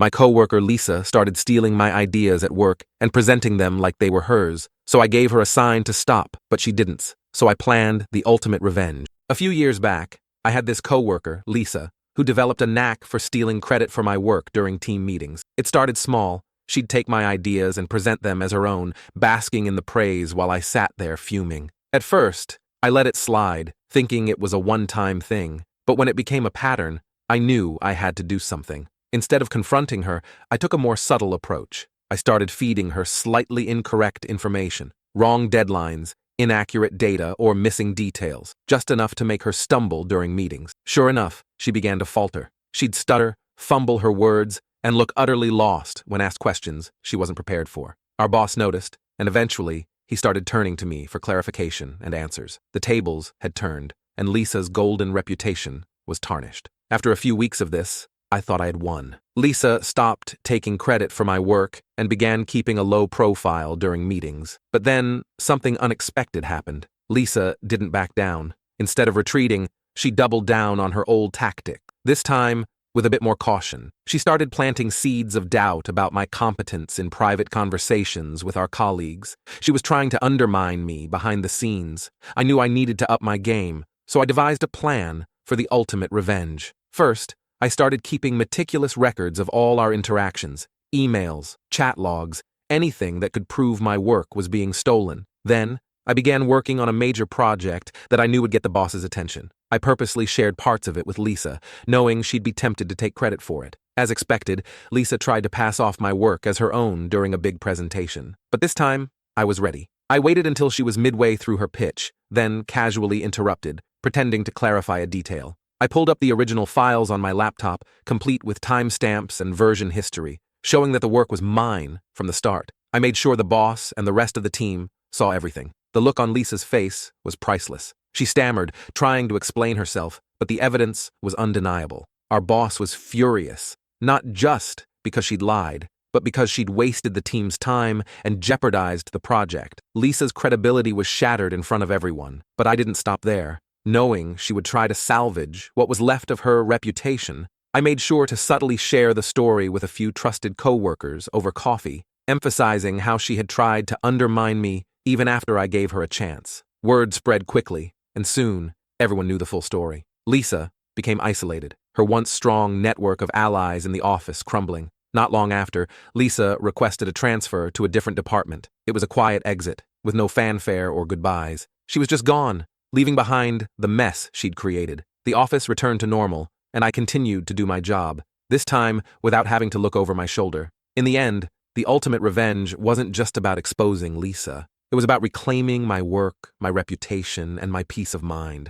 My coworker Lisa started stealing my ideas at work and presenting them like they were hers, so I gave her a sign to stop, but she didn't, so I planned the ultimate revenge. A few years back, I had this coworker, Lisa, who developed a knack for stealing credit for my work during team meetings. It started small. She'd take my ideas and present them as her own, basking in the praise while I sat there fuming. At first, I let it slide, thinking it was a one-time thing, but when it became a pattern, I knew I had to do something. Instead of confronting her, I took a more subtle approach. I started feeding her slightly incorrect information, wrong deadlines, inaccurate data, or missing details, just enough to make her stumble during meetings. Sure enough, she began to falter. She'd stutter, fumble her words, and look utterly lost when asked questions she wasn't prepared for. Our boss noticed, and eventually, he started turning to me for clarification and answers. The tables had turned, and Lisa's golden reputation was tarnished. After a few weeks of this, I thought I had won. Lisa stopped taking credit for my work and began keeping a low profile during meetings. But then, something unexpected happened. Lisa didn't back down. Instead of retreating, she doubled down on her old tactic. This time, with a bit more caution. She started planting seeds of doubt about my competence in private conversations with our colleagues. She was trying to undermine me behind the scenes. I knew I needed to up my game, so I devised a plan for the ultimate revenge. First, I started keeping meticulous records of all our interactions, emails, chat logs, anything that could prove my work was being stolen. Then, I began working on a major project that I knew would get the boss's attention. I purposely shared parts of it with Lisa, knowing she'd be tempted to take credit for it. As expected, Lisa tried to pass off my work as her own during a big presentation. But this time, I was ready. I waited until she was midway through her pitch, then casually interrupted, pretending to clarify a detail. I pulled up the original files on my laptop, complete with timestamps and version history, showing that the work was mine from the start. I made sure the boss and the rest of the team saw everything. The look on Lisa's face was priceless. She stammered, trying to explain herself, but the evidence was undeniable. Our boss was furious, not just because she'd lied, but because she'd wasted the team's time and jeopardized the project. Lisa's credibility was shattered in front of everyone, but I didn't stop there. Knowing she would try to salvage what was left of her reputation, I made sure to subtly share the story with a few trusted co-workers over coffee, emphasizing how she had tried to undermine me even after I gave her a chance. Word spread quickly, and soon, everyone knew the full story. Lisa became isolated, her once strong network of allies in the office crumbling. Not long after, Lisa requested a transfer to a different department. It was a quiet exit, with no fanfare or goodbyes. She was just gone, leaving behind the mess she'd created. The office returned to normal, and I continued to do my job, this time without having to look over my shoulder. In the end, the ultimate revenge wasn't just about exposing Lisa. It was about reclaiming my work, my reputation, and my peace of mind.